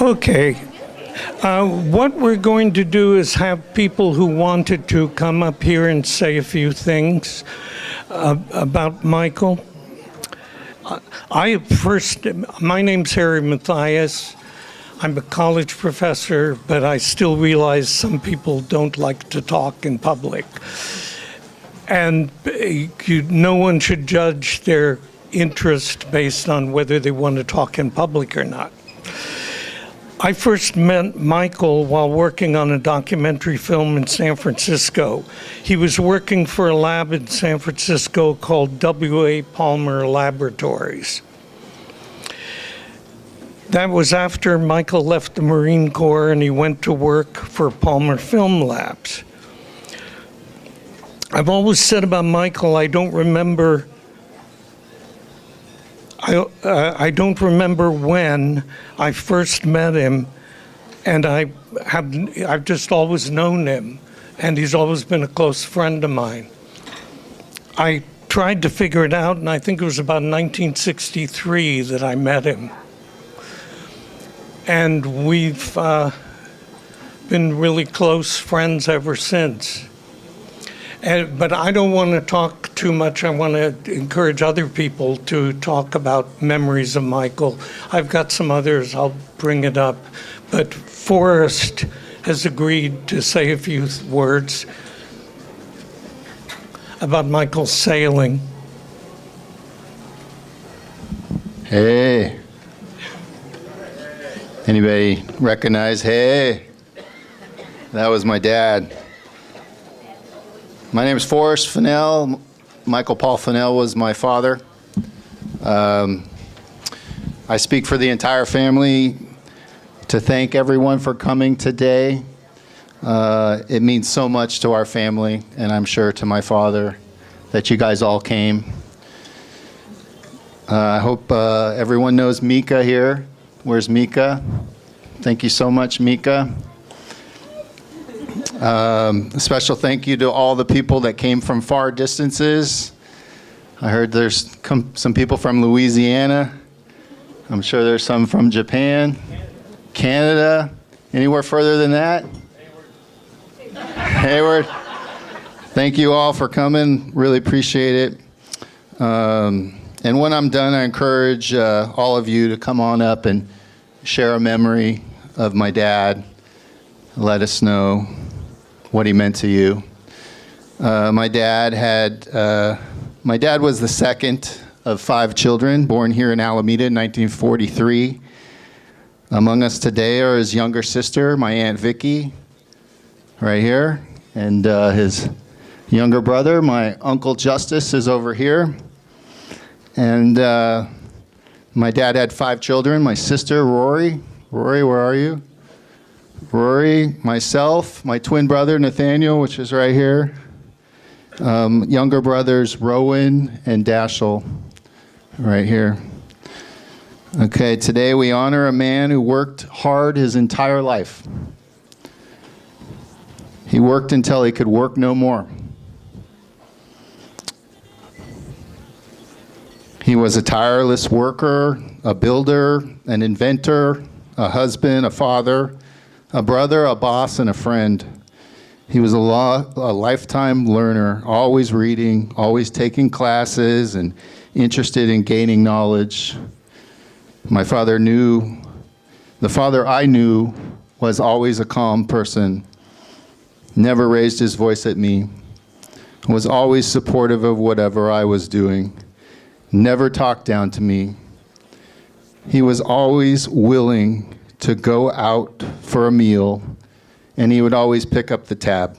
Okay. What we're going to do is have people who wanted to come up here and say a few things about Michael. My name's Harry Mathias. I'm a college professor, but I still realize some people don't like to talk in public. And no one should judge their interest based on whether they want to talk in public or not. I first met Michael while working on a documentary film in San Francisco. He was working for a lab in San Francisco called W.A. Palmer Laboratories. That was after Michael left the Marine Corps and he went to work for Palmer Film Labs. I've always said about Michael, I don't remember when I first met him, and I've just always known him, and he's always been a close friend of mine. I tried to figure it out, and I think it was about 1963 that I met him. And we've been really close friends ever since. But I don't want to talk too much. I want to encourage other people to talk about memories of Michael. I've got some others, I'll bring it up. But Forrest has agreed to say a few words about Michael's sailing. Hey. Anybody recognize, hey? That was my dad. My name is Forrest Fennell. Michael Paul Fennell was my father. I speak for the entire family to thank everyone for coming today. It means so much to our family, and I'm sure to my father, that you guys all came. I hope everyone knows Mika here. Where's Mika? Thank you so much, Mika. A special thank you to all the people that came from far distances. I heard there's some people from Louisiana. I'm sure there's some from Japan, Canada. Anywhere further than that? Hayward. Thank you all for coming. Really appreciate it. And when I'm done, I encourage all of you to come on up and share a memory of my dad. Let us know what he meant to you. My dad was the second of 5 children, born here in Alameda in 1943. Among us today are his younger sister, my Aunt Vicky, right here, and his younger brother, my Uncle Justice, is over here. And my dad had 5 children. My sister, Rory. Rory, where are you? Rory, myself, my twin brother, Nathaniel, which is right here. Younger brothers, Rowan and Dashel, right here. Okay, today we honor a man who worked hard his entire life. He worked until he could work no more. He was a tireless worker, a builder, an inventor, a husband, a father, a brother, a boss, and a friend. He was a lifetime learner, always reading, always taking classes, and interested in gaining knowledge. The father I knew was always a calm person, never raised his voice at me, was always supportive of whatever I was doing, never talked down to me. He was always willing to go out for a meal, and he would always pick up the tab.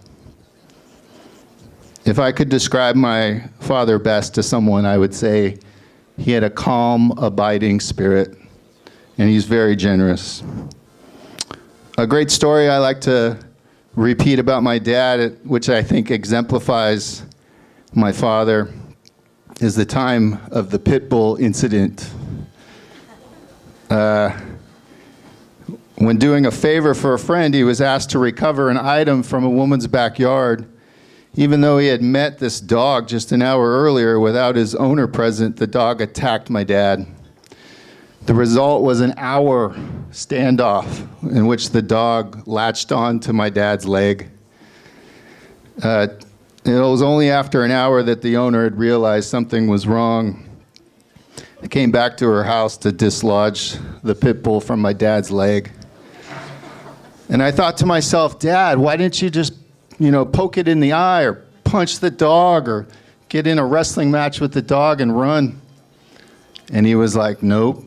If I could describe my father best to someone, I would say he had a calm, abiding spirit, and he's very generous. A great story I like to repeat about my dad, which I think exemplifies my father, is the time of the pit bull incident. When doing a favor for a friend, he was asked to recover an item from a woman's backyard. Even though he had met this dog just an hour earlier without his owner present, the dog attacked my dad. The result was an hour standoff in which the dog latched on to my dad's leg. It was only after an hour that the owner had realized something was wrong. I came back to her house to dislodge the pit bull from my dad's leg. And I thought to myself, Dad, why didn't you just, poke it in the eye or punch the dog or get in a wrestling match with the dog and run? And he was like, nope.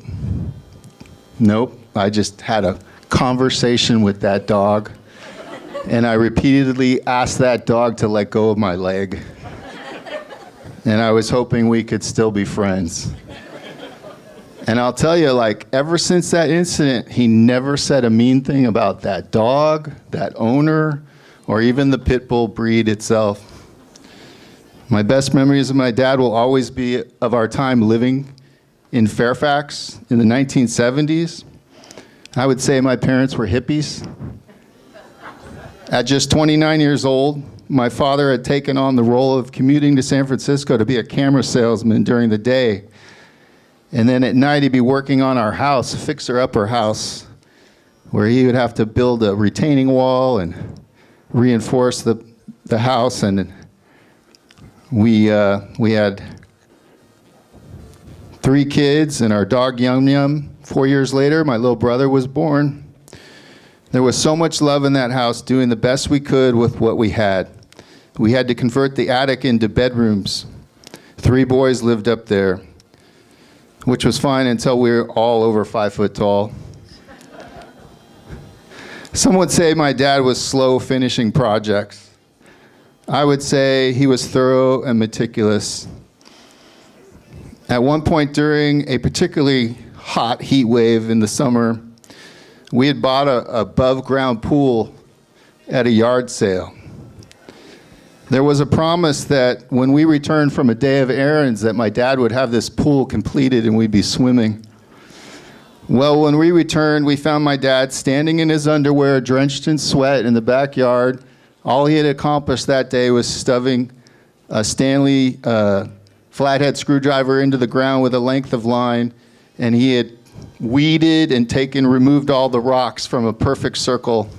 I just had a conversation with that dog. And I repeatedly asked that dog to let go of my leg. And I was hoping we could still be friends. And I'll tell you, ever since that incident, he never said a mean thing about that dog, that owner, or even the pit bull breed itself. My best memories of my dad will always be of our time living in Fairfax in the 1970s. I would say my parents were hippies. At just 29 years old, my father had taken on the role of commuting to San Francisco to be a camera salesman during the day. And then at night, he'd be working on our house, a fixer-upper house, where he would have to build a retaining wall and reinforce the house. And we had 3 kids and our dog Yum Yum. 4 years later, my little brother was born. There was so much love in that house, doing the best we could with what we had. We had to convert the attic into bedrooms. 3 boys lived up there, which was fine until we were all over 5 foot tall. Some would say my dad was slow finishing projects. I would say he was thorough and meticulous. At one point during a particularly hot heat wave in the summer, we had bought a above-ground pool at a yard sale. There was a promise that when we returned from a day of errands that my dad would have this pool completed and we'd be swimming. Well, when we returned, we found my dad standing in his underwear, drenched in sweat in the backyard. All he had accomplished that day was stuffing a Stanley flathead screwdriver into the ground with a length of line, and he had weeded and removed all the rocks from a perfect circle.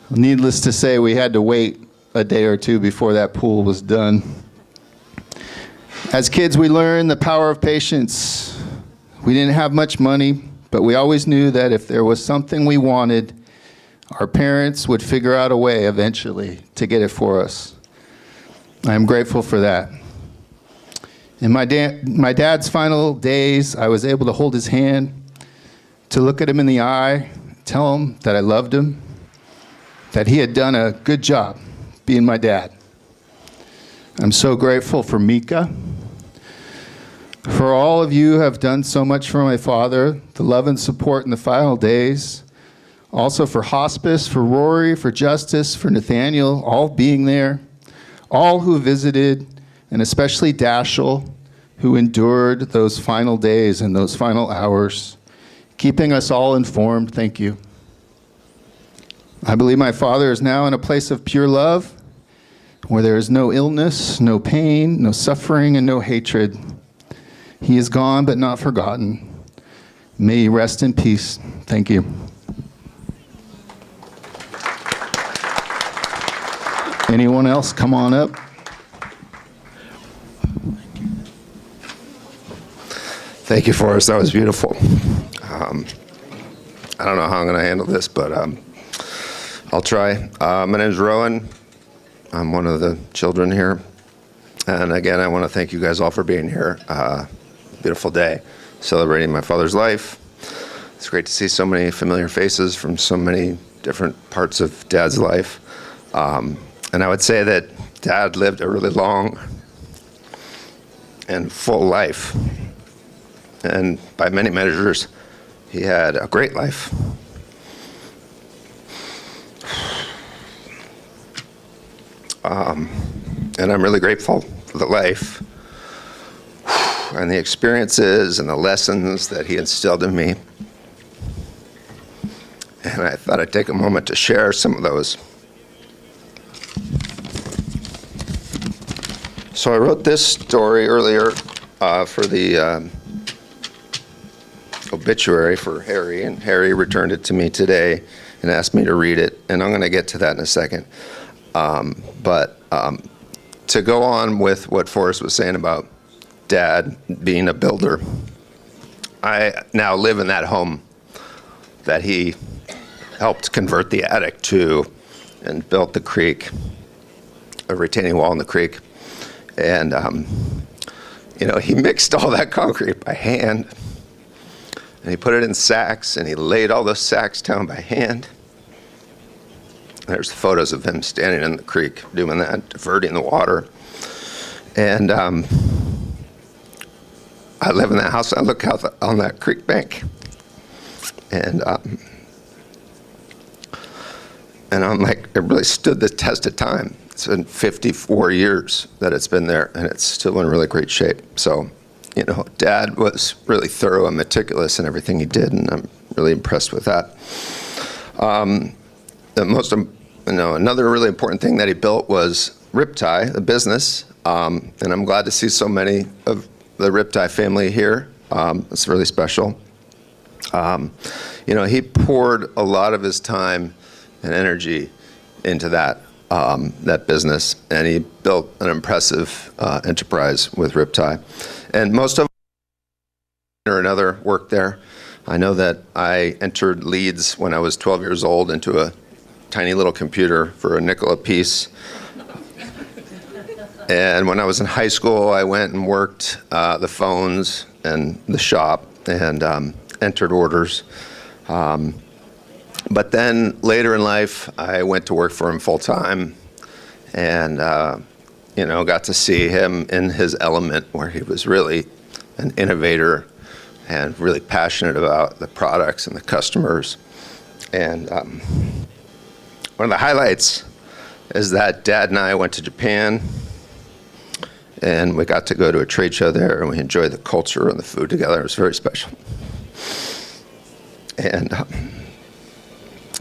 Needless to say, we had to wait a day or two before that pool was done. As kids, we learned the power of patience. We didn't have much money, but we always knew that if there was something we wanted, our parents would figure out a way eventually to get it for us. I am grateful for that. In my dad's final days, I was able to hold his hand, to look at him in the eye, tell him that I loved him, that he had done a good job being my dad. I'm so grateful for Mika, for all of you who have done so much for my father, the love and support in the final days, also for hospice, for Rory, for Justice, for Nathaniel, all being there, all who visited, and especially Dashel, who endured those final days and those final hours, keeping us all informed. Thank you. I believe my father is now in a place of pure love, where there is no illness, no pain, no suffering, and no hatred. He is gone but not forgotten. May he rest in peace. Thank you. Anyone else? Come on up. Thank you, Forrest. That was beautiful. I don't know how I'm going to handle this, but I'll try. My name is Rowan. I'm one of the children here. And again, I want to thank you guys all for being here. Beautiful day, celebrating my father's life. It's great to see so many familiar faces from so many different parts of Dad's life. And I would say that Dad lived a really long and full life. And by many measures, he had a great life. And I'm really grateful for the life and the experiences and the lessons that he instilled in me. And I thought I'd take a moment to share some of those. So I wrote this story earlier for the obituary for Harry, and Harry returned it to me today and asked me to read it, and I'm going to get to that in a second. But to go on with what Forrest was saying about Dad being a builder, I now live in that home that he helped convert the attic to and built the creek, a retaining wall in the creek. And, he mixed all that concrete by hand, and he put it in sacks, and he laid all those sacks down by hand. There's photos of him standing in the creek doing that, diverting the water. And I live in that house. I look out on that creek bank, and I'm like, it really stood the test of time. It's been 54 years that it's been there, and it's still in really great shape. So, Dad was really thorough and meticulous in everything he did, and I'm really impressed with that. Another really important thing that he built was Riptide, the business, and I'm glad to see so many of the Riptide family here. It's really special. He poured a lot of his time and energy into that business, and he built an impressive enterprise with Riptide. And most of or another worked there. I know that I entered leads when I was 12 years old into a tiny little computer for a nickel a piece. And when I was in high school, I went and worked the phones and the shop and entered orders. But then later in life, I went to work for him full time, and got to see him in his element, where he was really an innovator and really passionate about the products and the customers. And one of the highlights is that Dad and I went to Japan, and we got to go to a trade show there, and we enjoyed the culture and the food together. It was very special. And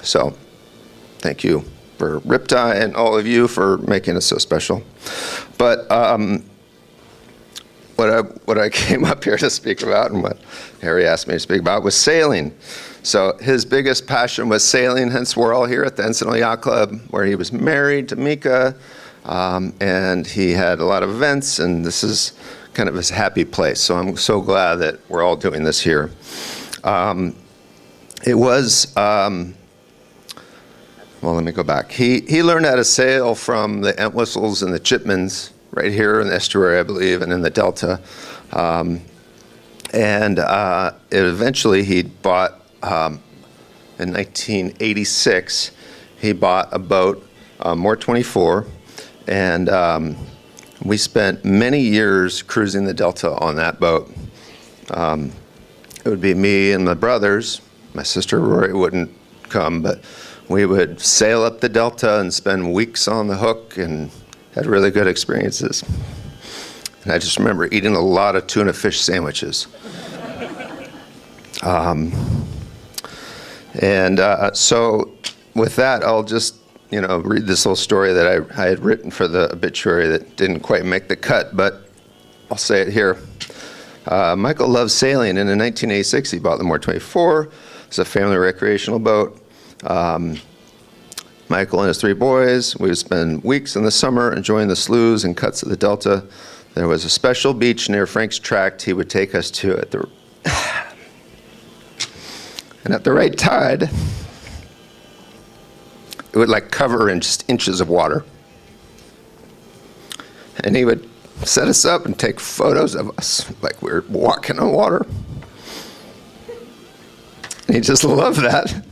so thank you for Riptide and all of you for making it so special. But what I came up here to speak about, and what Harry asked me to speak about, was sailing. So his biggest passion was sailing, hence we're all here at the Encinal Yacht Club, where he was married to Mika, and he had a lot of events, and this is kind of his happy place. So I'm so glad that we're all doing this here. It was, let me go back. He learned how to sail from the Entwistles and the Chipmans right here in the estuary, I believe, and in the Delta. Eventually he bought, in 1986, he bought a boat, Moore 24, and we spent many years cruising the Delta on that boat. It would be me and my brothers. My sister Rory wouldn't come, but we would sail up the Delta and spend weeks on the hook and had really good experiences. And I just remember eating a lot of tuna fish sandwiches. So with that, I'll just read this little story that I had written for the obituary that didn't quite make the cut, but I'll say it here. Michael loves sailing, and in 1986 he bought the Moore 24. It's a family recreational boat. Michael and his 3 boys, we would spend weeks in the summer enjoying the sloughs and cuts of the Delta. There was a special beach near Frank's Tract he would take us to and at the right tide, it would cover in just inches of water. And he would set us up and take photos of us like we were walking on water. And he just loved that.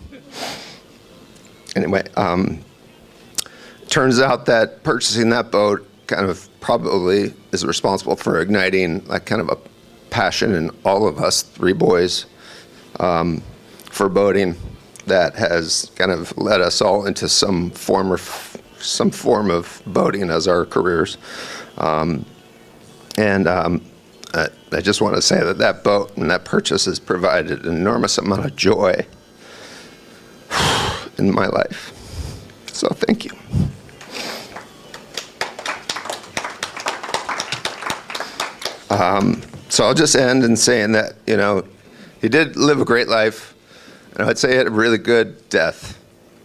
Anyway, turns out that purchasing that boat kind of probably is responsible for igniting kind of a passion in all of us 3 boys for boating that has kind of led us all into some form of boating as our careers. I just want to say that boat and that purchase has provided an enormous amount of joy in my life. So thank you. So I'll just end in saying that, he did live a great life, and I'd say he had a really good death.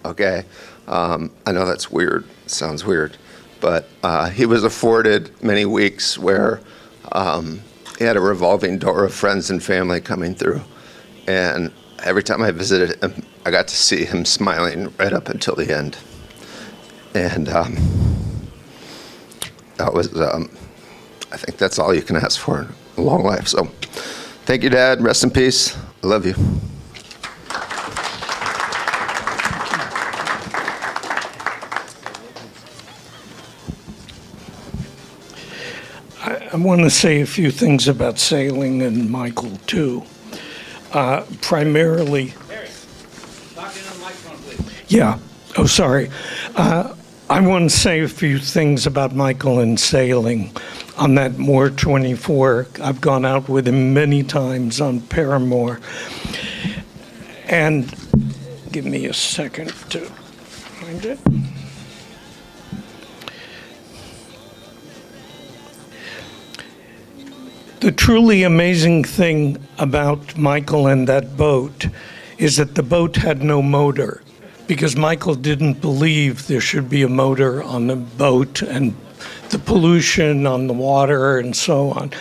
Okay, I know that's weird. It sounds weird, but he was afforded many weeks where he had a revolving door of friends and family coming through, and every time I visited him, I got to see him smiling right up until the end, and that was. I think that's all you can ask for in a long life. So, thank you, Dad. Rest in peace. I love you. I want to say a few things about sailing and Michael, too. Primarily... Harry, talk into the microphone, please. Yeah. Oh, sorry. I want to say a few things about Michael and sailing. On that Moore 24, I've gone out with him many times on Paramore. And give me a second to find it. The truly amazing thing about Michael and that boat is that the boat had no motor, because Michael didn't believe there should be a motor on the boat and the pollution on the water and so on.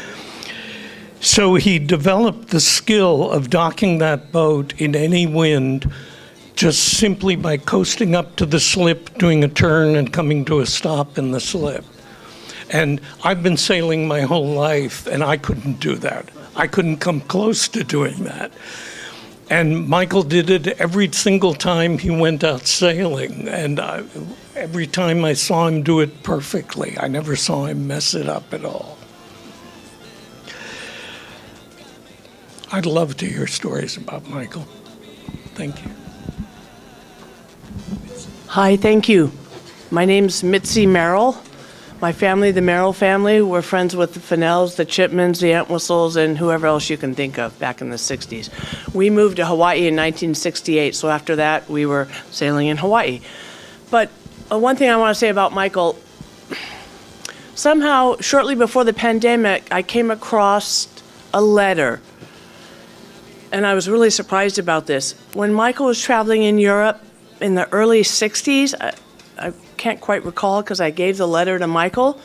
So he developed the skill of docking that boat in any wind just simply by coasting up to the slip, doing a turn, and coming to a stop in the slip. And I've been sailing my whole life, and I couldn't do that. I couldn't come close to doing that. And Michael did it every single time he went out sailing. And every time I saw him do it perfectly. I never saw him mess it up at all. I'd love to hear stories about Michael. Thank you. Hi, thank you. My name's Mitzi Merrill. My family, the Merrill family, we're friends with the Fennells, the Chipmans, the Entwistles, and whoever else you can think of back in the 60s. We moved to Hawaii in 1968, so after that we were sailing in Hawaii. But one thing I want to say about Michael, somehow shortly before the pandemic, I came across a letter, and I was really surprised about this. When Michael was traveling in Europe in the early 60s, I can't quite recall because I gave the letter to Michael.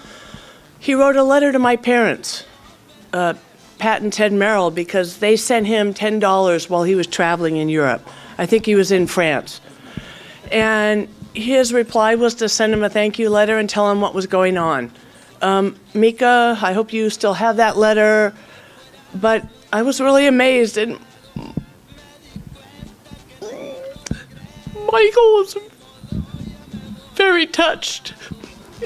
He wrote a letter to my parents, Pat and Ted Merrill, because they sent him $10 while he was traveling in Europe. I think he was in France. And his reply was to send him a thank you letter and tell him what was going on. Mika, I hope you still have that letter. But I was really amazed. And Michael was very touched,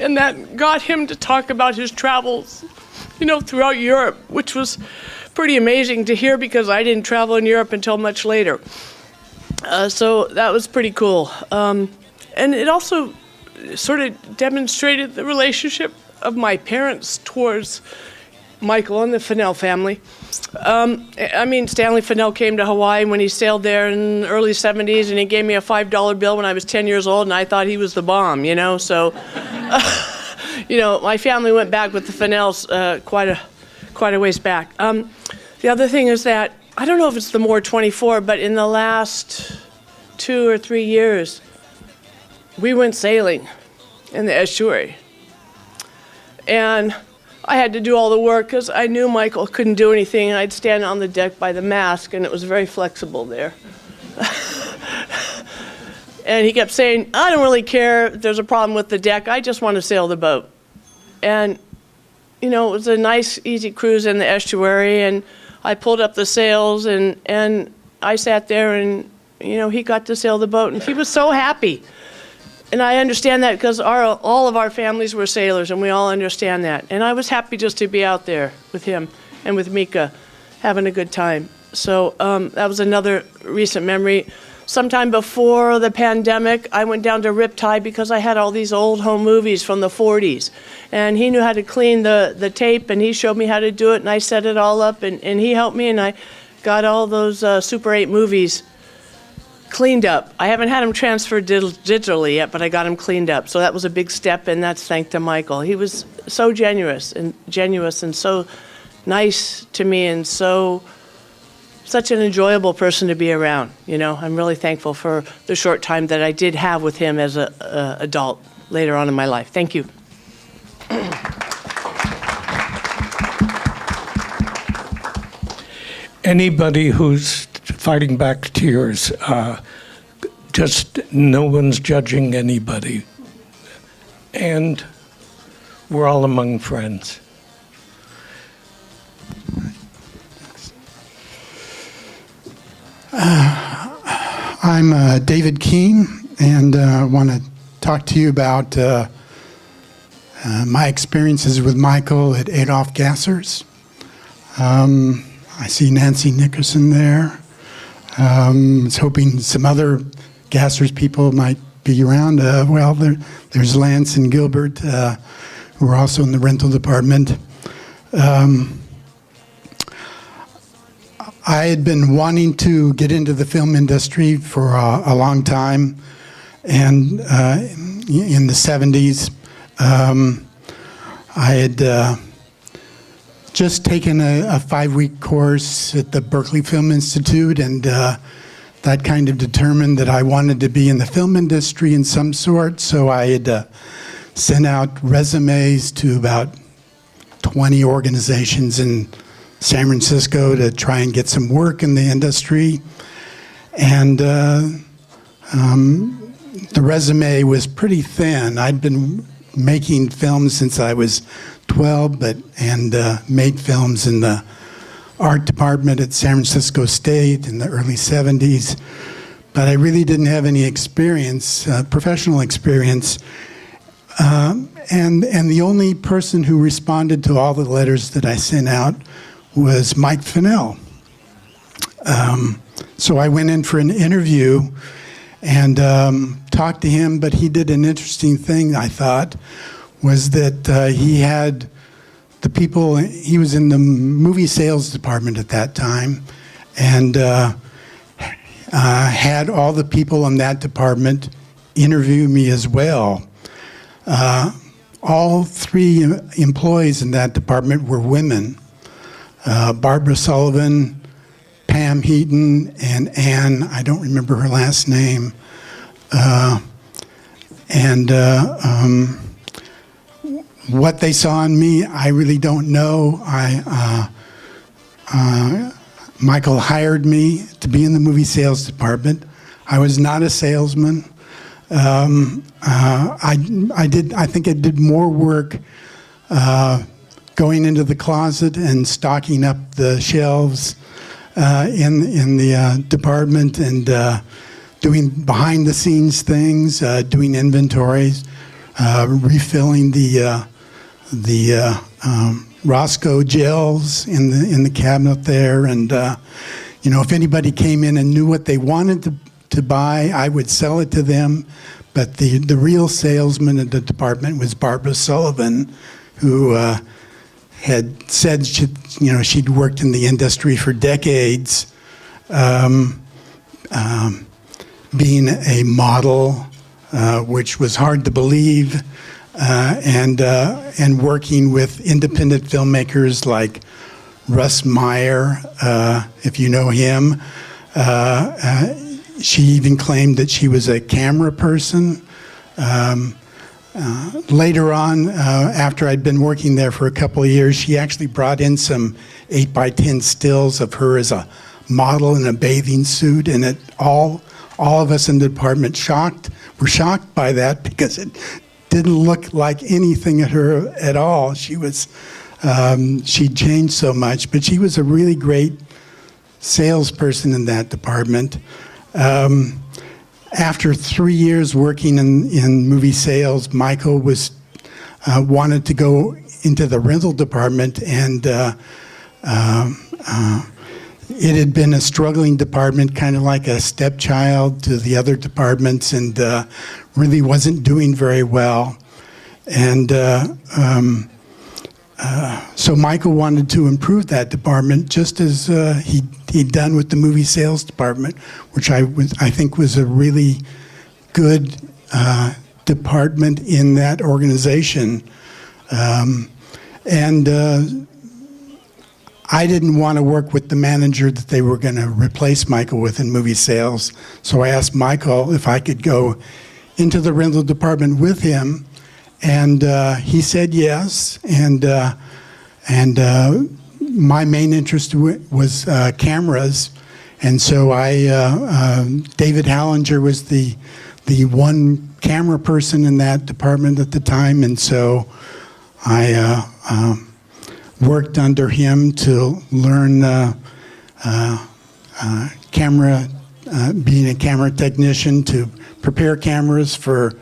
and that got him to talk about his travels, throughout Europe, which was pretty amazing to hear because I didn't travel in Europe until much later. So that was pretty cool. And it also sort of demonstrated the relationship of my parents towards Michael and the Fennell family. Stanley Fennell came to Hawaii when he sailed there in the early 70s, and he gave me a $5 bill when I was 10 years old, and I thought he was the bomb, So, my family went back with the Fennells quite a ways back. The other thing is that, I don't know if it's the Moore 24, but in the last 2 or 3 years, we went sailing in the estuary. And I had to do all the work because I knew Michael couldn't do anything, and I'd stand on the deck by the mast, and it was very flexible there. And he kept saying, I don't really care if there's a problem with the deck, I just want to sail the boat. And, it was a nice, easy cruise in the estuary, and I pulled up the sails, and I sat there, and, he got to sail the boat, and he was so happy. And I understand that because all of our families were sailors, and we all understand that. And I was happy just to be out there with him and with Mika, having a good time. So that was another recent memory. Sometime before the pandemic, I went down to Riptide because I had all these old home movies from the 40s. And he knew how to clean the tape, and he showed me how to do it, and I set it all up, and he helped me, and I got all those Super 8 movies cleaned up. I haven't had them transferred digitally yet, but I got them cleaned up. So that was a big step, and that's thanks to Michael. He was so genuine and so nice to me, and so such an enjoyable person to be around. You know, I'm really thankful for the short time that I did have with him as an adult later on in my life. Thank you. Anybody who's fighting back tears, just no one's judging anybody. And we're all among friends. I'm David Keene, and I want to talk to you about my experiences with Michael at Adolph Gasser's. I see Nancy Nickerson there. I was hoping some other Gasser's people might be around. There's Lance and Gilbert, who are also in the rental department. I had been wanting to get into the film industry for a long time, and in the 70s, I had just taken a 5-week course at the Berkeley Film Institute, and that kind of determined that I wanted to be in the film industry in some sort, so I had sent out resumes to about 20 organizations in San Francisco to try and get some work in the industry. And the resume was pretty thin. I'd been making films since I was 12, and made films in the art department at San Francisco State in the early 70s. But I really didn't have any experience, professional experience. And the only person who responded to all the letters that I sent out was Mike Fennell. So I went in for an interview and talked to him, but he did an interesting thing, I thought, was that he had the people, he was in the movie sales department at that time, and had all the people in that department interview me as well. All 3 employees in that department were women. Barbara Sullivan, Pam Heaton, and Ann, I don't remember her last name. What they saw in me, I really don't know. Michael hired me to be in the movie sales department. I was not a salesman. I think I did more work going into the closet and stocking up the shelves in the department, and doing behind the scenes things, doing inventories, refilling the Roscoe gels in the cabinet there, and if anybody came in and knew what they wanted to buy, I would sell it to them. But the real salesman in the department was Barbara Sullivan, who had said she'd worked in the industry for decades, being a model, which was hard to believe, and working with independent filmmakers like Russ Meyer, if you know him. She even claimed that she was a camera person. Later on, after I'd been working there for a couple of years, she actually brought in some 8x10 stills of her as a model in a bathing suit, and all of us in the department were shocked by that, because it didn't look like anything at her at all. She changed so much, but she was a really great salesperson in that department. After 3 years working in movie sales, Michael wanted to go into the rental department, and it had been a struggling department, kind of like a stepchild to the other departments, and really wasn't doing very well. And so Michael wanted to improve that department, just as he'd done with the movie sales department, which I think was a really good department in that organization. And I didn't want to work with the manager that they were going to replace Michael with in movie sales. So I asked Michael if I could go into the rental department with him, and he said yes. And my main interest was cameras, and so David Hallinger was the one camera person in that department at the time, and so I worked under him to learn camera, being a camera technician, to prepare cameras for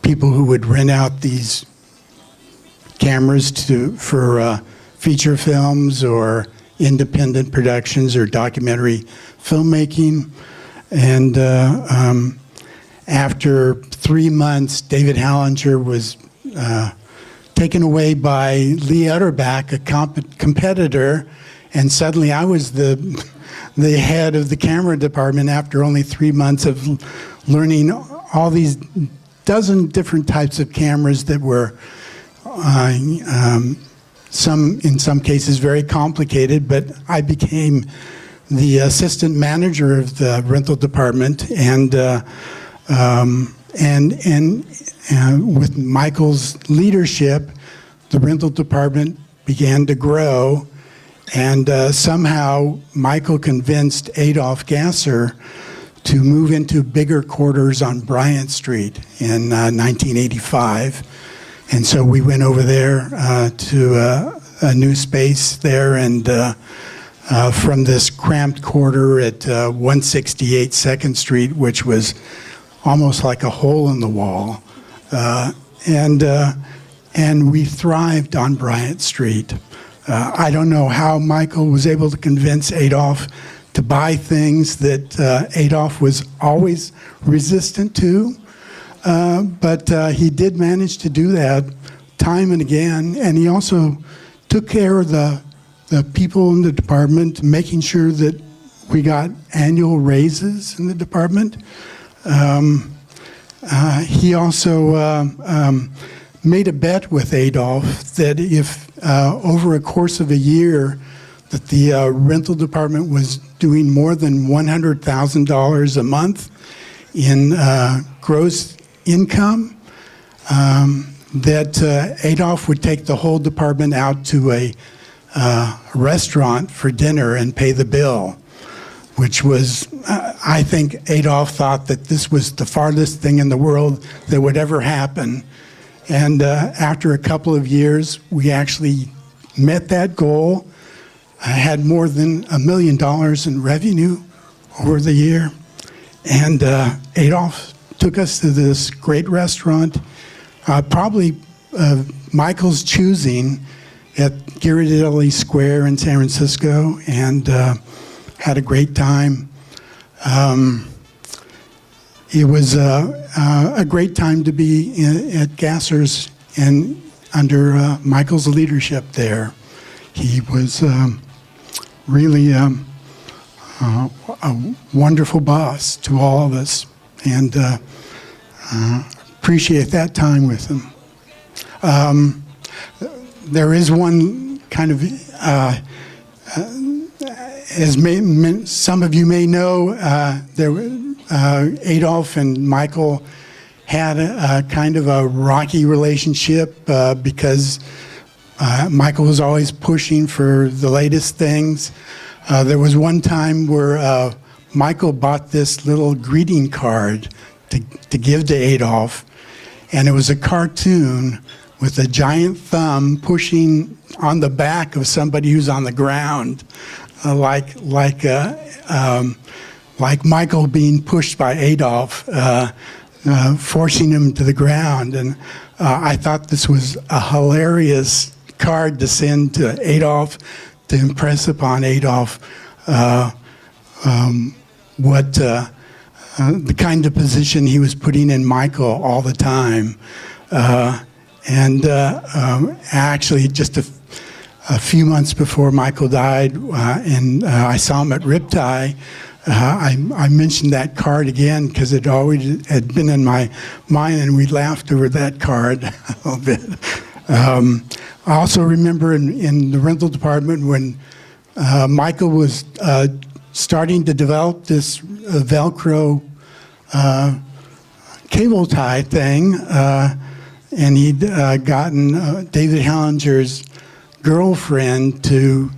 people who would rent out these cameras for feature films or independent productions or documentary filmmaking. And after 3 months, David Hallinger was taken away by Lee Utterback, a competitor, and suddenly I was the head of the camera department after only 3 months of learning all these dozen different types of cameras that were in some cases very complicated, but I became the assistant manager of the rental department, and with Michael's leadership, the rental department began to grow, and somehow Michael convinced Adolph Gasser to move into bigger quarters on Bryant Street in 1985. And so we went over there to a new space there, and from this cramped quarter at 168 2nd Street, which was almost like a hole in the wall. And we thrived on Bryant Street. I don't know how Michael was able to convince Adolph to buy things that Adolph was always resistant to, but he did manage to do that time and again. And he also took care of the people in the department, making sure that we got annual raises in the department. He also made a bet with Adolph that if over a course of a year that the rental department was doing more than $100,000 a month in gross income, that Adolph would take the whole department out to a restaurant for dinner and pay the bill, which was, I think Adolph thought that this was the farthest thing in the world that would ever happen. And after a couple of years, we actually met that goal. I had more than $1 million in revenue over the year. And Adolph took us to this great restaurant, probably Michael's choosing, at Ghirardelli Square in San Francisco, and had a great time. It was a great time to be at Gasser's and under Michael's leadership there. He was really a wonderful boss to all of us, and appreciate that time with him. There is one kind of, as some of you may know, Adolph and Michael had a kind of a rocky relationship because Michael was always pushing for the latest things. There was one time where Michael bought this little greeting card to give to Adolph, and it was a cartoon with a giant thumb pushing on the back of somebody who's on the ground, like Michael being pushed by Adolph, forcing him to the ground. And I thought this was a hilarious card to send to Adolph, to impress upon Adolph what the kind of position he was putting in Michael all the time. Actually, just a few months before Michael died, and I saw him at Riptide, I mentioned that card again because it always had been in my mind, and we laughed over that card a little bit. I also remember in the rental department when Michael was starting to develop this Velcro cable tie thing, and he'd gotten David Hallinger's girlfriend who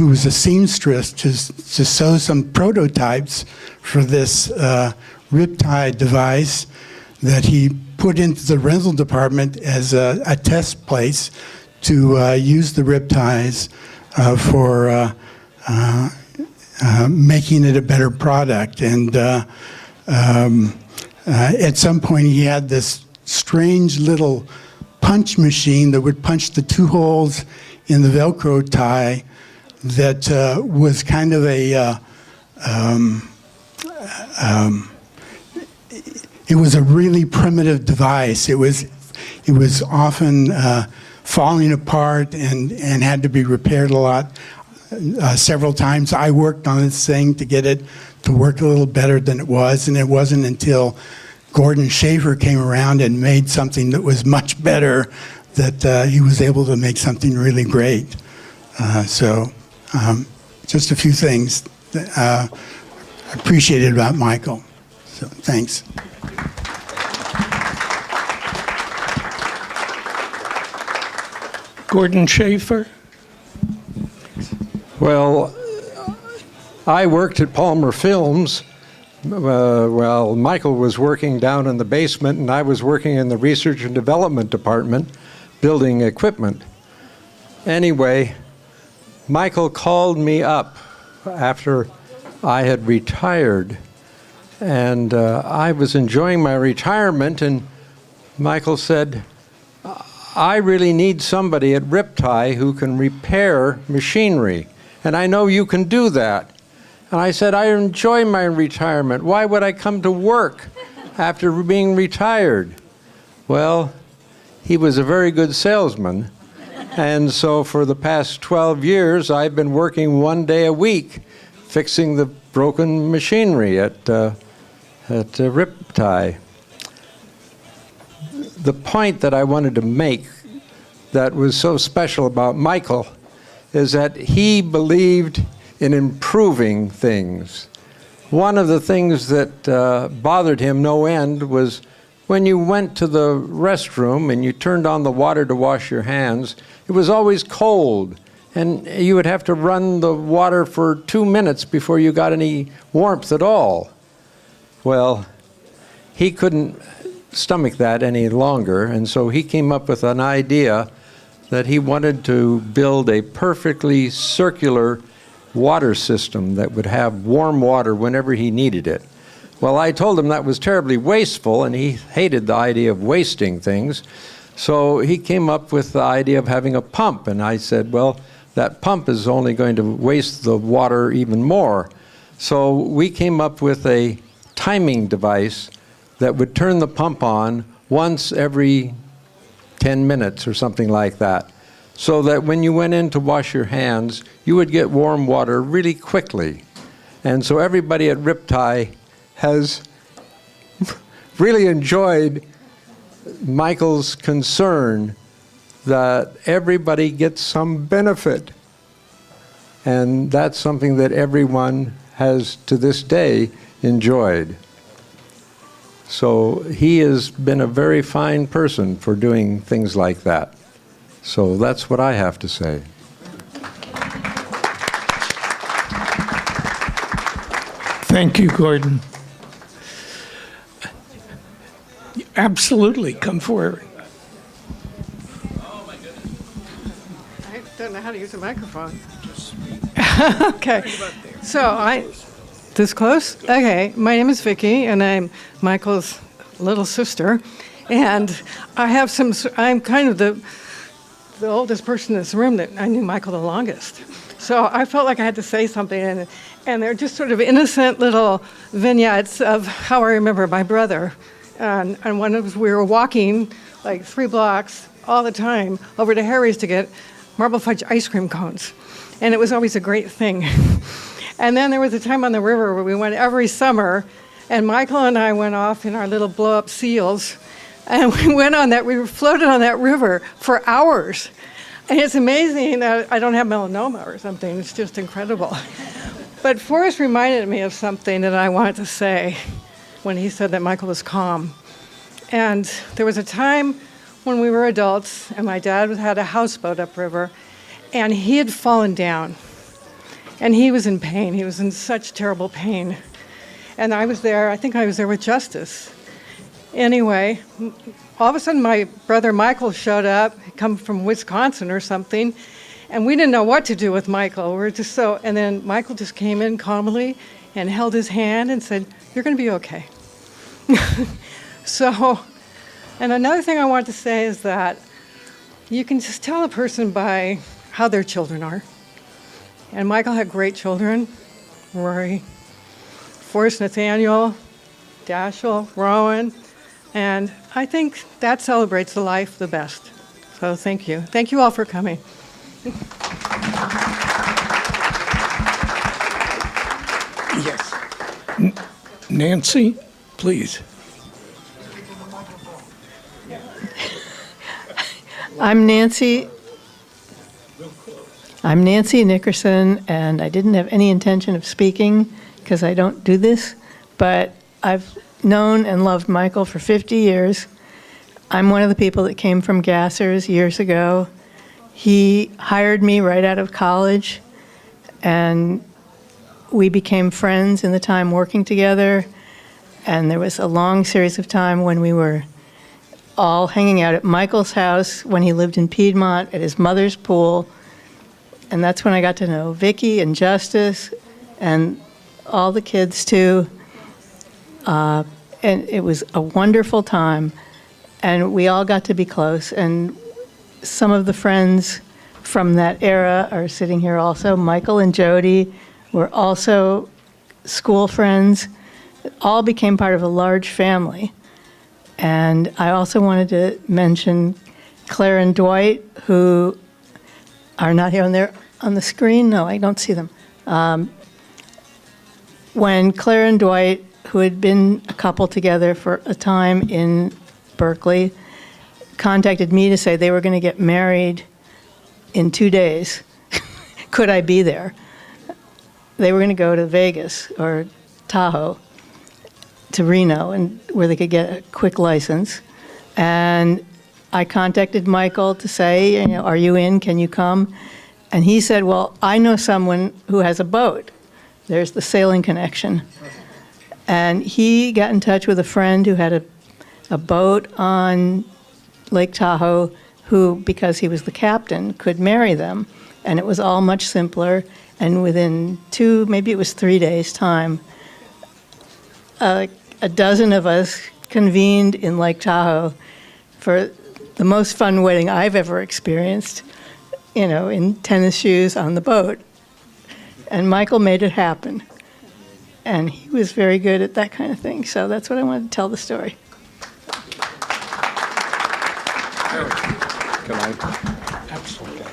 was a seamstress, to sew some prototypes for this riptie device that he put into the rental department as a test place to use the ripties for making it a better product. And at some point he had this strange little punch machine that would punch the 2 holes in the Velcro tie that was kind of it was a really primitive device. It was often falling apart and had to be repaired a lot, several times. I worked on this thing to get it to work a little better than it was, and it wasn't until Gordon Schaeffer came around and made something that was much better that he was able to make something really great. Just a few things that I appreciated about Michael. So thanks. Gordon Schaeffer. Well, I worked at Palmer Films while Michael was working down in the basement, and I was working in the research and development department building equipment. Anyway, Michael called me up after I had retired, and I was enjoying my retirement, and Michael said, I really need somebody at Riptie who can repair machinery, and I know you can do that. And I said, I enjoy my retirement. Why would I come to work after being retired? Well, he was a very good salesman. And so for the past 12 years, I've been working 1 day a week fixing the broken machinery at Riptie. The point that I wanted to make that was so special about Michael is that he believed in improving things. One of the things that bothered him no end was when you went to the restroom and you turned on the water to wash your hands, it was always cold, and you would have to run the water for 2 minutes before you got any warmth at all. Well, he couldn't stomach that any longer, and so he came up with an idea that he wanted to build a perfectly circular water system that would have warm water whenever he needed it. Well, I told him that was terribly wasteful, and he hated the idea of wasting things. So he came up with the idea of having a pump, and I said, well, that pump is only going to waste the water even more. So we came up with a timing device that would turn the pump on once every 10 minutes or something like that, so that when you went in to wash your hands, you would get warm water really quickly. And so everybody at Riptie has really enjoyed Michael's concern that everybody gets some benefit. And that's something that everyone has to this day enjoyed. So he has been a very fine person for doing things like that. So that's what I have to say. Thank you, Gordon. Absolutely, come forward. I don't know how to use a microphone. Okay, so this close? Okay, my name is Vicki, and I'm Michael's little sister, and I'm kind of the oldest person in this room that I knew Michael the longest. So I felt like I had to say something, and they're just sort of innocent little vignettes of how I remember my brother. And one of us, we were walking like 3 blocks all the time over to Harry's to get marble fudge ice cream cones. And it was always a great thing. And then there was a time on the river where we went every summer, and Michael and I went off in our little blow-up seals And we floated on that river for hours. And it's amazing that I don't have melanoma or something. It's just incredible. But Forrest reminded me of something that I wanted to say when he said that Michael was calm. And there was a time when we were adults, and my dad had a houseboat upriver, and he had fallen down. And he was in pain. He was in such terrible pain. And I was there, I think I was there with Justice. Anyway, all of a sudden my brother Michael showed up, come from Wisconsin or something, and we didn't know what to do with Michael. We were just and then Michael just came in calmly and held his hand and said, "You're going to be okay." And another thing I want to say is that you can just tell a person by how their children are. And Michael had great children, Rory, Forrest, Nathaniel, Dashiell, Rowan, and I think that celebrates the life the best. So thank you. Thank you all for coming. Yes. Nancy, please. I'm Nancy Nickerson, and I didn't have any intention of speaking because I don't do this, but I've known and loved Michael for 50 years. I'm one of the people that came from Gassers years ago. He hired me right out of college, and we became friends in the time working together, and there was a long series of time when we were all hanging out at Michael's house when he lived in Piedmont at his mother's pool. And that's when I got to know Vicki and Justice and all the kids too. And it was a wonderful time. And we all got to be close. And some of the friends from that era are sitting here also. Michael and Jody were also school friends. All became part of a large family. And I also wanted to mention Claire and Dwight, who are not here on the screen. No, I don't see them. When Claire and Dwight, who had been a couple together for a time in Berkeley, contacted me to say they were going to get married in 2 days. Could I be there? They were going to go to Vegas or Tahoe to Reno, and where they could get a quick license. And I contacted Michael to say, are you in? Can you come? And he said, well, I know someone who has a boat. There's the sailing connection. And he got in touch with a friend who had a boat on Lake Tahoe who, because he was the captain, could marry them. And it was all much simpler. And within 2, maybe it was 3 days' time, a dozen of us convened in Lake Tahoe for the most fun wedding I've ever experienced, in tennis shoes on the boat. And Michael made it happen. And he was very good at that kind of thing. So that's what I wanted to tell the story. Can I? Absolutely.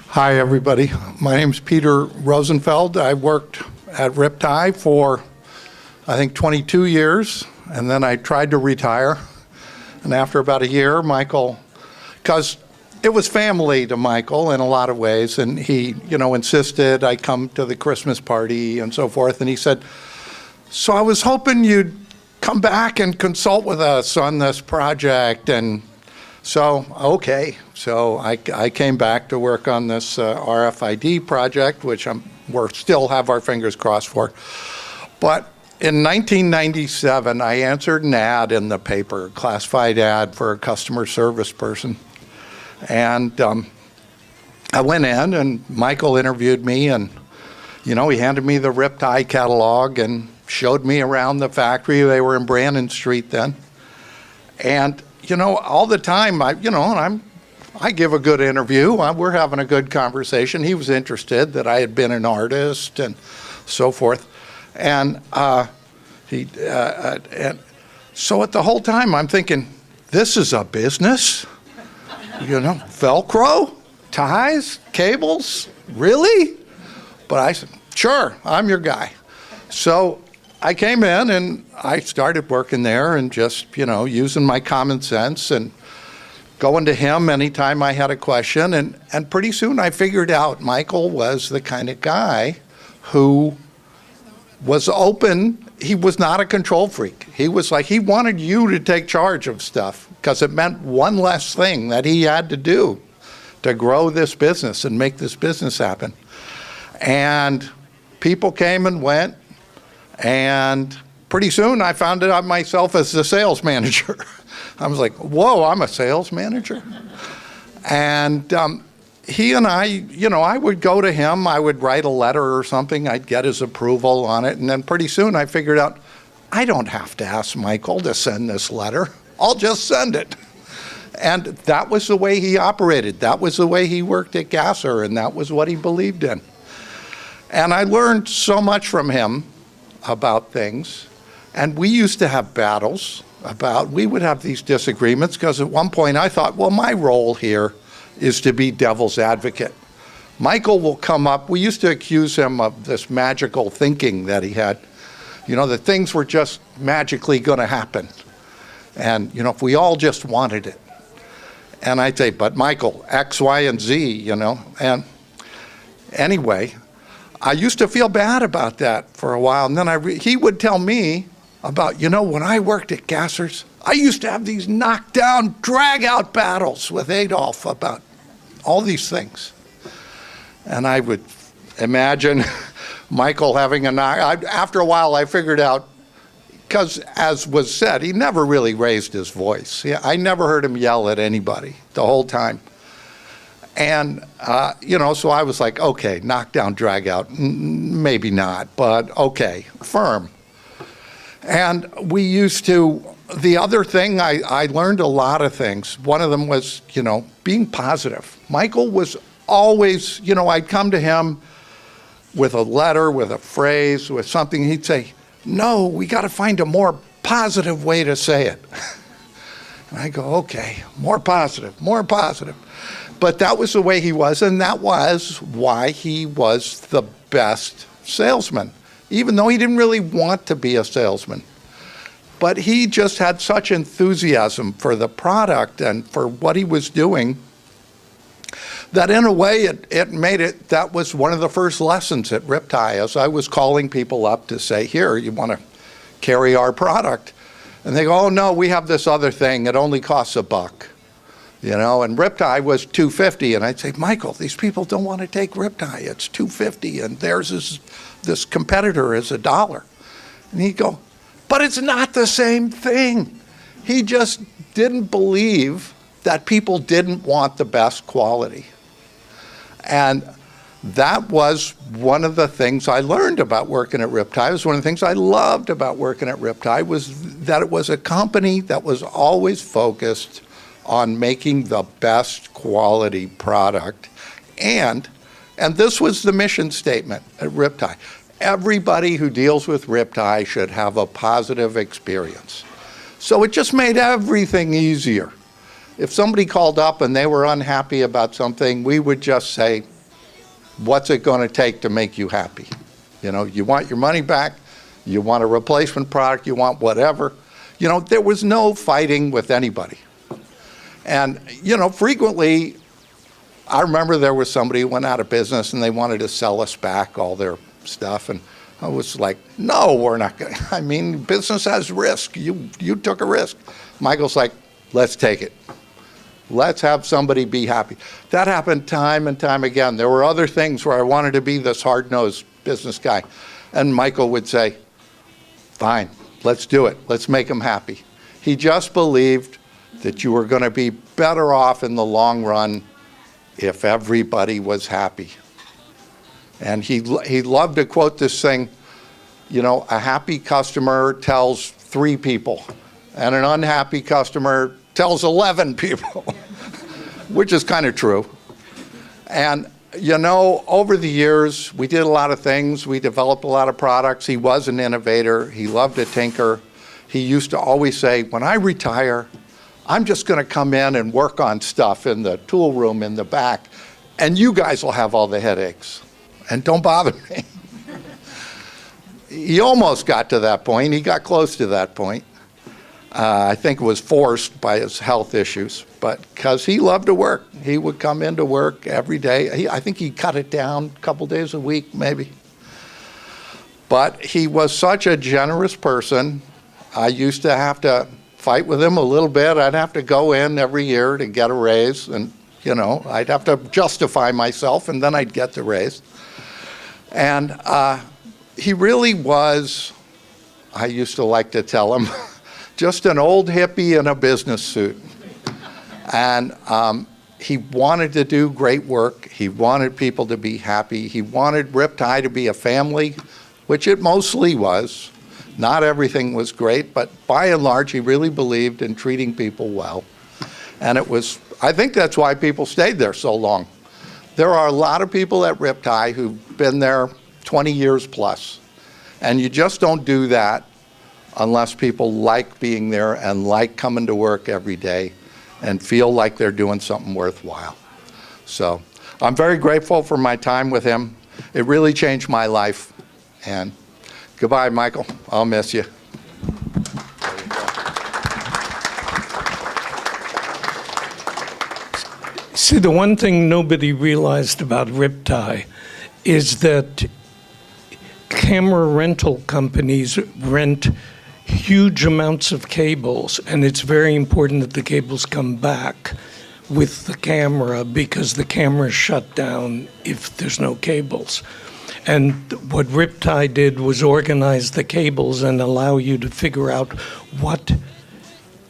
Hi, everybody. My name's Peter Rosenfeld. I worked at Riptide for, I think, 22 years, and then I tried to retire. And after about a year, Michael, because it was family to Michael in a lot of ways, and he, insisted I come to the Christmas party and so forth, and he said, so I was hoping you'd come back and consult with us on this project. And so, okay. So I came back to work on this RFID project, which we're still have our fingers crossed for. But in 1997, I answered an ad in the paper, a classified ad for a customer service person. And I went in, and Michael interviewed me, and, he handed me the Riptide catalog and showed me around the factory. They were in Brannan Street then. And, all the time, I give a good interview. We're having a good conversation. He was interested that I had been an artist and so forth. And so at the whole time, I'm thinking, this is a business? Velcro, ties, cables, really? But I said, sure, I'm your guy. So I came in and I started working there and just, using my common sense and going to him anytime I had a question. And pretty soon I figured out Michael was the kind of guy who was open. He was not a control freak. He was like, he wanted you to take charge of stuff because it meant one less thing that he had to do to grow this business and make this business happen. And people came and went. And pretty soon I found out myself as the sales manager. I was like, whoa, I'm a sales manager? And he and I would go to him, I would write a letter or something, I'd get his approval on it, and then pretty soon I figured out, I don't have to ask Michael to send this letter, I'll just send it. And that was the way he operated, that was the way he worked at Gasser, and that was what he believed in. And I learned so much from him about things, and we used to have battles we would have these disagreements because at one point I thought, well, my role here is to be devil's advocate. Michael will come up, we used to accuse him of this magical thinking that he had, that things were just magically going to happen. And, if we all just wanted it. And I'd say, but Michael, X, Y, and Z, and anyway, I used to feel bad about that for a while, and then he would tell me about, when I worked at Gasser's, I used to have these knockdown, drag-out battles with Adolf about all these things. And I would imagine Michael having after a while I figured out, because as was said, he never really raised his voice. I never heard him yell at anybody the whole time. And, so I was like, okay, knockdown, drag out, maybe not, but okay, firm. And we used to, the other thing, I learned a lot of things. One of them was, being positive. Michael was always, I'd come to him with a letter, with a phrase, with something, he'd say, no, we got to find a more positive way to say it. And I go, okay, more positive. But that was the way he was, and that was why he was the best salesman, even though he didn't really want to be a salesman. But he just had such enthusiasm for the product and for what he was doing that in a way it made it, that was one of the first lessons at Riptide, as I was calling people up to say, here, you want to carry our product? And they go, oh no, we have this other thing, it only costs $1. And Riptide was $2.50, and I'd say, Michael, these people don't want to take Riptide, it's $2.50, and theirs is, this competitor is $1. And he'd go, but it's not the same thing. He just didn't believe that people didn't want the best quality. And that was one of the things I learned about working at Riptide. It was one of the things I loved about working at Riptide, was that it was a company that was always focused on making the best quality product. And this was the mission statement at Riptide. Everybody who deals with Riptide should have a positive experience. So it just made everything easier. If somebody called up and they were unhappy about something, we would just say, what's it going to take to make you happy? You want your money back, you want a replacement product, you want whatever. There was no fighting with anybody. And, frequently, I remember there was somebody who went out of business and they wanted to sell us back all their stuff. And I was like, no, we're not going to. Business has risk. You took a risk. Michael's like, let's take it. Let's have somebody be happy. That happened time and time again. There were other things where I wanted to be this hard-nosed business guy. And Michael would say, fine, let's do it. Let's make them happy. He just believed that you were going to be better off in the long run if everybody was happy. And he loved to quote this thing, a happy customer tells 3 people, and an unhappy customer tells 11 people, which is kind of true. And, over the years, we did a lot of things. We developed a lot of products. He was an innovator. He loved to tinker. He used to always say, when I retire, I'm just going to come in and work on stuff in the tool room in the back, and you guys will have all the headaches. And don't bother me. he almost got to that point. He got close to that point. I think it was forced by his health issues, but because he loved to work. He would come into work every day. I think he cut it down a couple days a week, maybe. But he was such a generous person. I used to have to fight with him a little bit. I'd have to go in every year to get a raise, and I'd have to justify myself, and then I'd get the raise. And he really was, I used to like to tell him, just an old hippie in a business suit. And he wanted to do great work. He wanted people to be happy. He wanted Riptide to be a family, which it mostly was. Not everything was great, but by and large, he really believed in treating people well. And I think that's why people stayed there so long. There are a lot of people at Riptide who've been there 20 years plus. And you just don't do that unless people like being there and like coming to work every day and feel like they're doing something worthwhile. So I'm very grateful for my time with him. It really changed my life. And goodbye, Michael. I'll miss you. See, the one thing nobody realized about Riptide is that camera rental companies rent huge amounts of cables, and it's very important that the cables come back with the camera because the camera's shut down if there's no cables. And what Riptide did was organize the cables and allow you to figure out what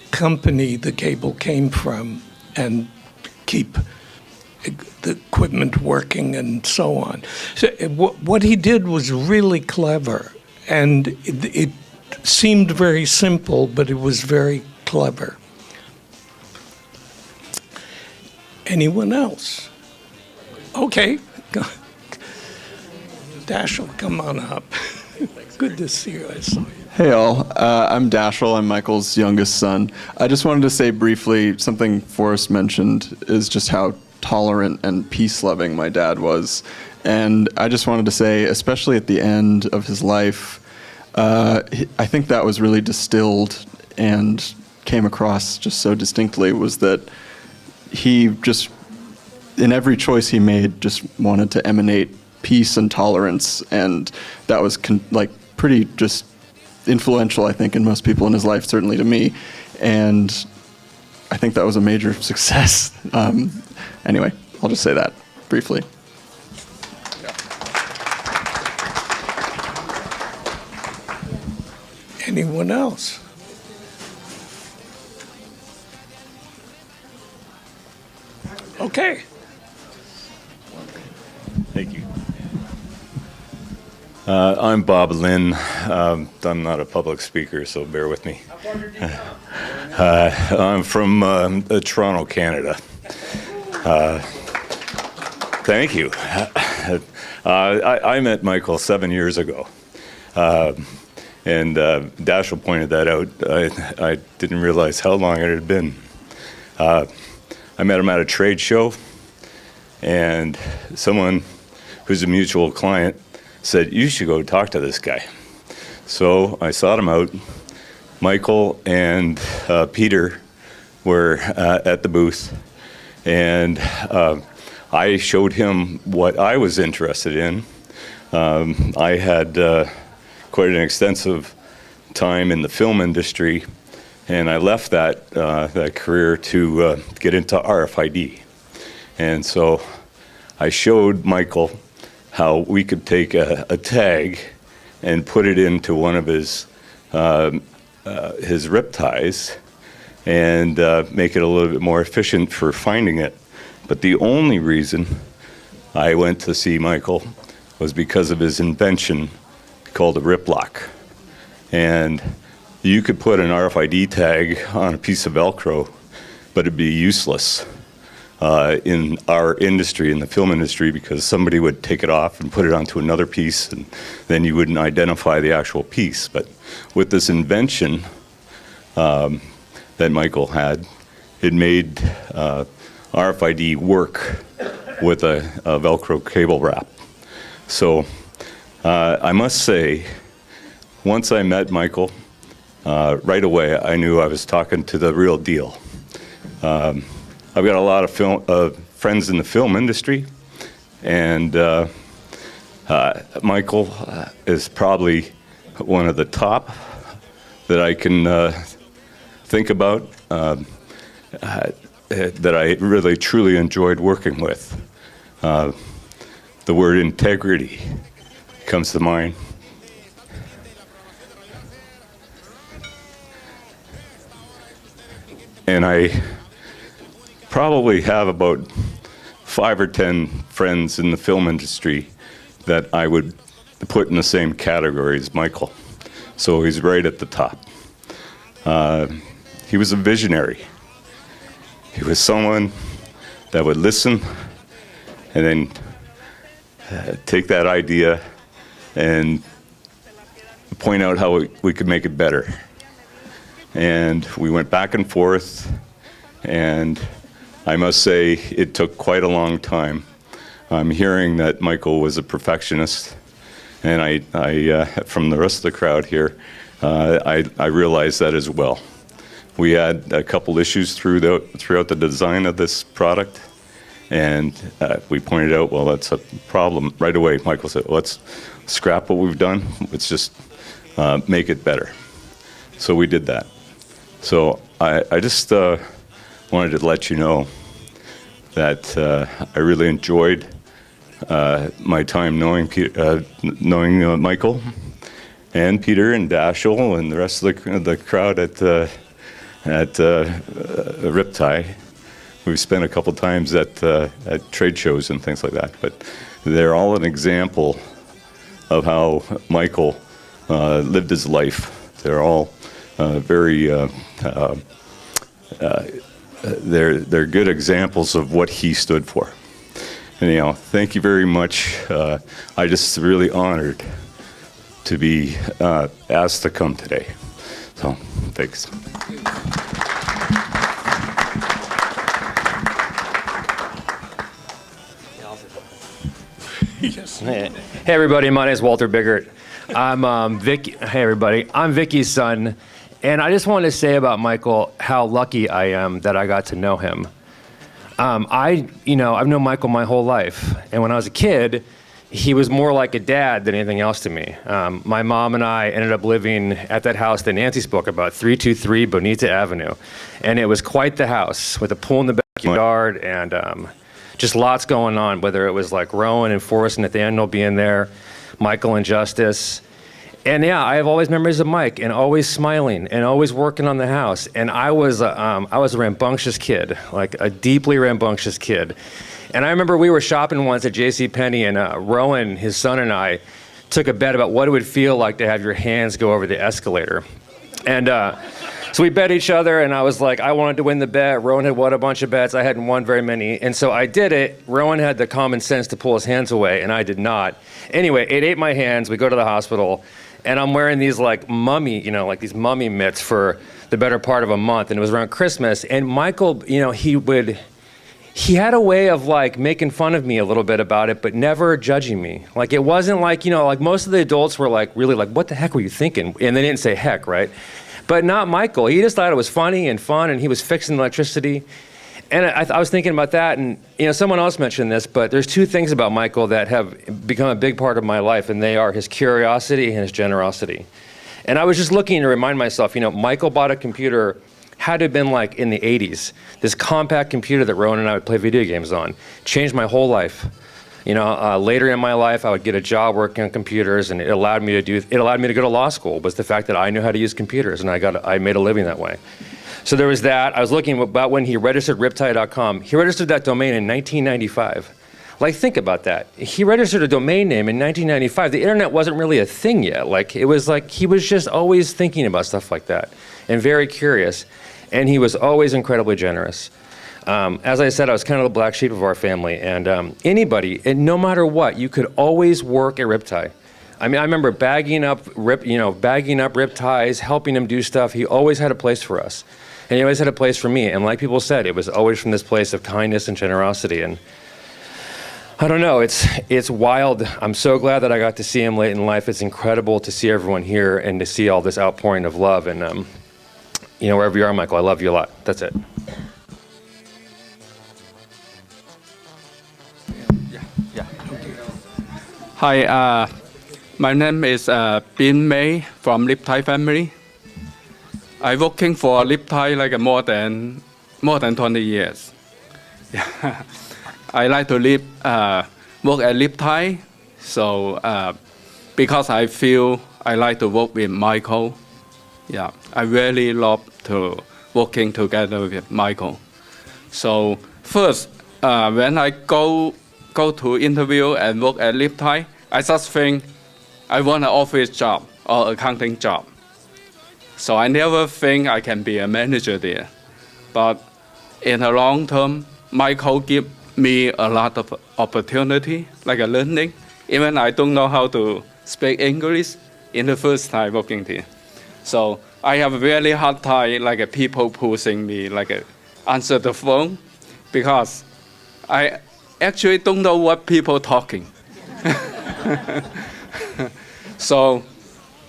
company the cable came from and keep the equipment working and so on. So what he did was really clever, and it seemed very simple, but it was very clever. Anyone else? Okay. Dashel, come on up. Good to see you. I saw you. Hey all, I'm Dashel. I'm Michael's youngest son. I just wanted to say briefly something Forrest mentioned is just how tolerant and peace-loving my dad was. And I just wanted to say, especially at the end of his life, I think that was really distilled and came across just so distinctly, was that he just, in every choice he made, just wanted to emanate peace and tolerance, and that was pretty just influential, I think, in most people in his life, certainly to me, and I think that was a major success. Anyway, I'll just say that briefly. Anyone else? Okay. Thank you. I'm Bob Lynn. I'm not a public speaker, so bear with me. I'm from Toronto, Canada. Thank you. I met Michael 7 years ago. And Dashel pointed that out. I didn't realize how long it had been. I met him at a trade show, and someone who's a mutual client said, "You should go talk to this guy." So I sought him out. Michael and Peter were at the booth, and I showed him what I was interested in. I had quite an extensive time in the film industry, and I left that career to get into RFID. And so I showed Michael how we could take a tag and put it into one of his rip ties and make it a little bit more efficient for finding it. But the only reason I went to see Michael was because of his invention called a rip lock. And you could put an RFID tag on a piece of Velcro, but it'd be useless in our industry, in the film industry, because somebody would take it off and put it onto another piece, and then you wouldn't identify the actual piece. But with this invention that Michael had, it made RFID work with a Velcro cable wrap. So I must say once I met Michael, right away I knew I was talking to the real deal. I've got a lot of friends in the film industry, and Michael is probably one of the top that I can think about, that I really truly enjoyed working with. The word integrity comes to mind. And I probably have about 5 or 10 friends in the film industry that I would put in the same category as Michael. So he's right at the top. He was a visionary. He was someone that would listen and then take that idea and point out how we could make it better. And we went back and forth, and I must say it took quite a long time. I'm hearing that Michael was a perfectionist, and I from the rest of the crowd here, I realized that as well. We had a couple issues throughout the design of this product, and we pointed out, well, that's a problem. Right away, Michael said, let's scrap what we've done. Let's just make it better. So we did that. So I just wanted to let you know that I really enjoyed my time knowing Michael and Peter and Dashel and the rest of the crowd at Riptide. We've spent a couple times at trade shows and things like that, but they're all an example of how Michael lived his life. They're all very they're good examples of what he stood for. Anyhow, thank you very much. I just really honored to be asked to come today. So, thanks. Hey everybody, my name is Walter Biggert. I'm Hey everybody, I'm Vicky's son, and I just wanted to say about Michael how lucky I am that I got to know him. I've known Michael my whole life, and when I was a kid, he was more like a dad than anything else to me. My mom and I ended up living at that house that Nancy spoke about, 323 Bonita Avenue, and it was quite the house with a pool in the backyard and just lots going on, whether it was like Rowan and Forrest and Nathaniel being there, Michael and Justice. And yeah, I have always memories of Mike and always smiling and always working on the house. And I was a rambunctious kid, like a deeply rambunctious kid. And I remember we were shopping once at JCPenney and Rowan, his son, and I took a bet about what it would feel like to have your hands go over the escalator. And so we bet each other, and I was like, I wanted to win the bet. Rowan had won a bunch of bets. I hadn't won very many. And so I did it. Rowan had the common sense to pull his hands away, and I did not. Anyway, it ate my hands. We go to the hospital, and I'm wearing these like these mummy mitts for the better part of a month. And it was around Christmas. And Michael, he had a way of like making fun of me a little bit about it, but never judging me. Like it wasn't like, like most of the adults were like, really like, what the heck were you thinking? And they didn't say heck, right? But not Michael. He just thought it was funny and fun, and he was fixing electricity. And I was thinking about that, and someone else mentioned this, but there's two things about Michael that have become a big part of my life, and they are his curiosity and his generosity. And I was just looking to remind myself, Michael bought a computer, had to have been like in the 80s. This compact computer that Rowan and I would play video games on. Changed my whole life. Later in my life, I would get a job working on computers, and it allowed me to go to law school, was the fact that I knew how to use computers, and I made a living that way. So there was that. I was looking about when he registered Riptide.com. He registered that domain in 1995. Like, think about that. He registered a domain name in 1995. The internet wasn't really a thing yet. Like, it was like he was just always thinking about stuff like that and very curious, and he was always incredibly generous. As I said, I was kind of the black sheep of our family, and anybody, and no matter what, you could always work at Riptide. I mean, I remember bagging up rip ties, helping him do stuff. He always had a place for us, and he always had a place for me. And like people said, it was always from this place of kindness and generosity. And I don't know. It's wild. I'm so glad that I got to see him late in life. It's incredible to see everyone here and to see all this outpouring of love. And wherever you are, Michael, I love you a lot. That's it. Hi, my name is Bin May from Lip Thai family. I working for Lip Thai like more than 20 years. Yeah. I like to work at Lip Thai, so because I feel I like to work with Michael. Yeah, I really love to working together with Michael. So first, when I go to interview and work at Lip Thai, I just think I want an office job or accounting job. So I never think I can be a manager there. But in the long term, Michael give me a lot of opportunity, like a learning. Even I don't know how to speak English in the first time working there. So I have a really hard time, like people pushing me, like answer the phone, because I actually don't know what people talking. So,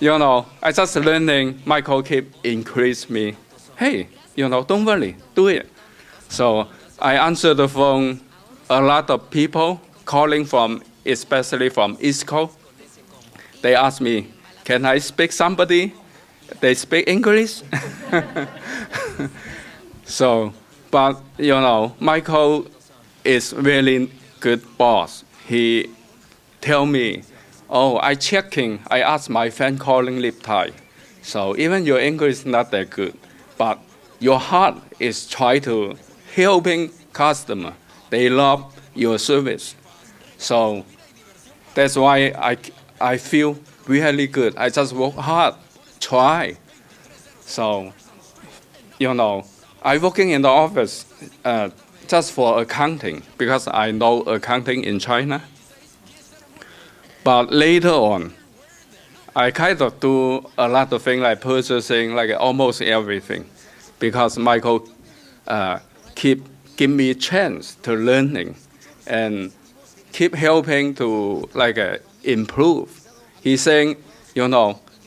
I just learning. Michael keep increase me. Hey, don't worry, do it. So I answer the phone. A lot of people calling especially from East Coast. They ask me, can I speak somebody? They speak English. So, but Michael is really good boss. He tell me, oh, I asked my friend calling Lip Thai. So even your English is not that good, but your heart is try to helping customer. They love your service. So that's why I feel really good. I just work hard, try. So, I working in the office just for accounting because I know accounting in China. But later on, I kind of do a lot of things like purchasing, like almost everything, because Michael give me chance to learning and keep helping to improve. He's saying,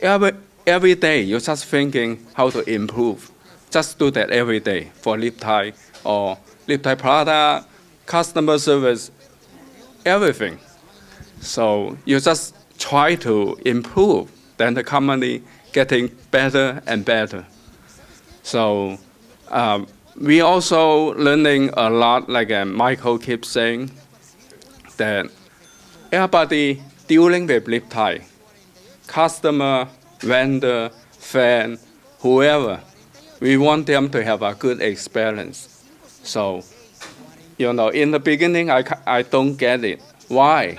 every day you're just thinking how to improve. Just do that every day for Lip Thai or Lip Thai product, customer service, everything. So you just try to improve, then the company getting better and better. So we also learning a lot, like Michael keeps saying, that everybody dealing with Lip Thai, customer, vendor, fan, whoever, we want them to have a good experience. So, in the beginning, I don't get it. Why?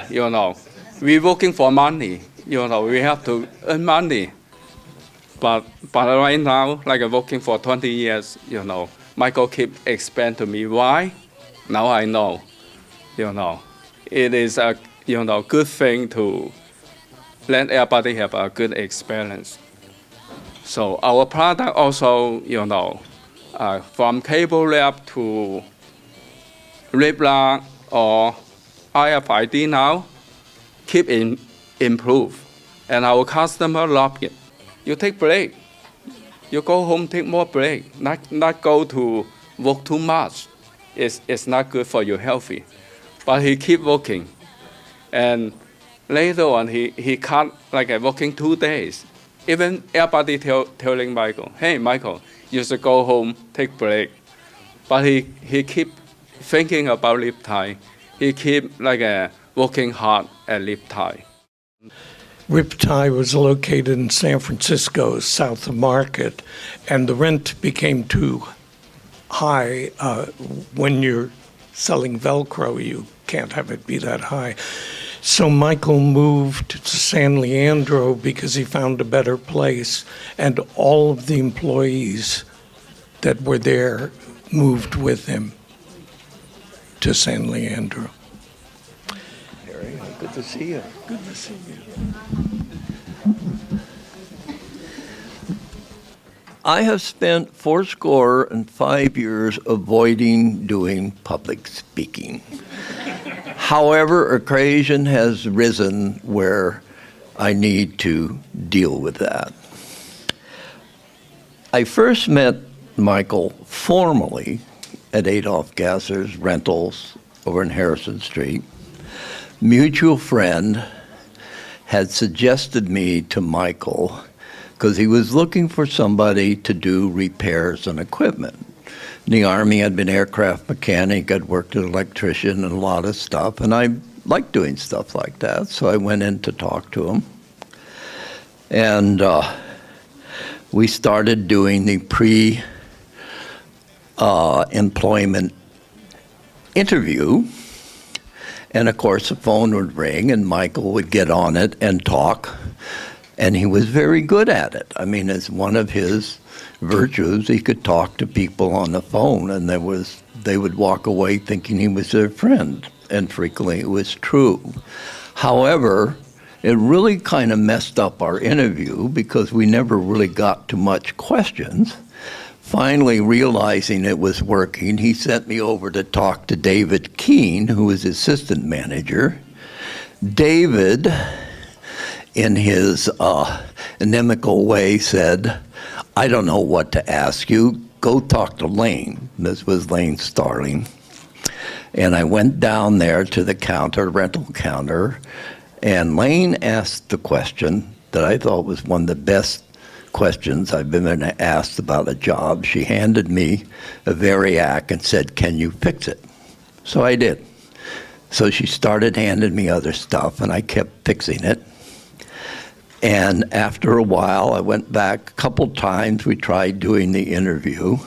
We working for money. We have to earn money. But right now, like working for 20 years, Michael keep explain to me why. Now I know. It is a good thing to let everybody have a good experience. So our product also, from cable wrap to rip lock or RFID now, keep improve, and our customer love it. You take break, you go home, take more break, not go to work too much. It's not good for your healthy. But he keep working, and later on he cut working 2 days. Even everybody telling Michael, hey Michael, you should go home, take break. But he keep thinking about Lip Thai. He keep working hard at Lip Thai. Rip Thai was located in San Francisco, south of Market, and the rent became too high. When you're selling Velcro, you can't have it be that high. So Michael moved to San Leandro because he found a better place, and all of the employees that were there moved with him to San Leandro. Harry, good to see you. Good to see you. I have spent 75 years avoiding doing public speaking. However, occasion has risen where I need to deal with that. I first met Michael formally at Adolph Gasser's Rentals over in Harrison Street. Mutual friend had suggested me to Michael because he was looking for somebody to do repairs on equipment. In the Army, I'd been aircraft mechanic, I'd worked as an electrician and a lot of stuff, and I liked doing stuff like that, so I went in to talk to him. And we started doing the pre-employment interview. And of course, the phone would ring and Michael would get on it and talk. And he was very good at it. I mean, it's one of his virtues. He could talk to people on the phone and they would walk away thinking he was their friend. And frequently it was true. However, it really kind of messed up our interview because we never really got to much questions. Finally, realizing it was working, he sent me over to talk to David Keene, who was assistant manager. David, in his inimical way, said, "I don't know what to ask you. Go talk to Lane." This was Lane Starling. And I went down there to the counter, rental counter, and Lane asked the question that I thought was one of the best questions I've been asked about a job. She handed me a Variac and said, "Can you fix it?" So I did. So she started handing me other stuff, and I kept fixing it. And after a while, I went back a couple times. We tried doing the interview,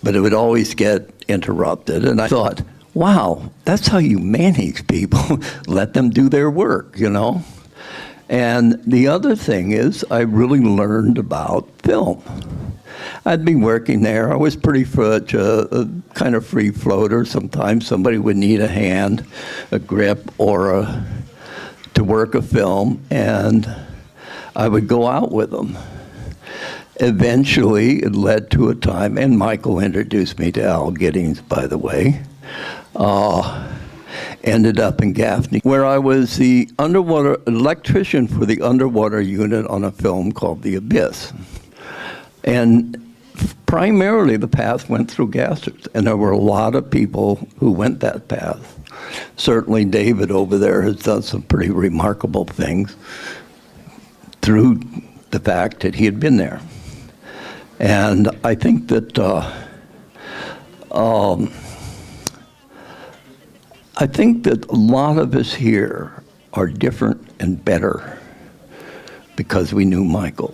but it would always get interrupted. And I thought, wow, that's how you manage people. Let them do their work, you know? And the other thing is I really learned about film. I'd be working there. I was pretty much a kind of free floater. Sometimes somebody would need a hand, a grip, or to work a film, and I would go out with them. Eventually, it led to a time, and Michael introduced me to Al Giddings, by the way. Ended up in Gaffney, where I was the underwater electrician for the underwater unit on a film called The Abyss. And primarily the path went through Gassers, and there were a lot of people who went that path. Certainly David over there has done some pretty remarkable things through the fact that he had been there. And I think that a lot of us here are different and better because we knew Michael.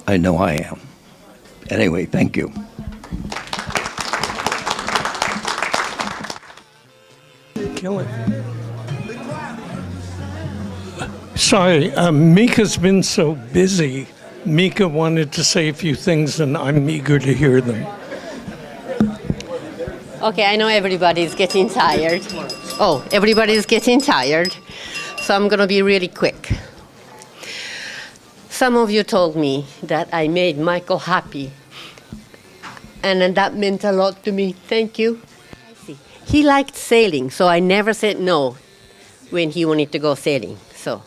I know I am. Anyway, thank you. Kill it. Sorry, Mika's been so busy. Mika wanted to say a few things, and I'm eager to hear them. Okay, I know everybody's getting tired. Oh, everybody's getting tired, so I'm going to be really quick. Some of you told me that I made Michael happy, and that meant a lot to me. Thank you. He liked sailing, so I never said no when he wanted to go sailing. So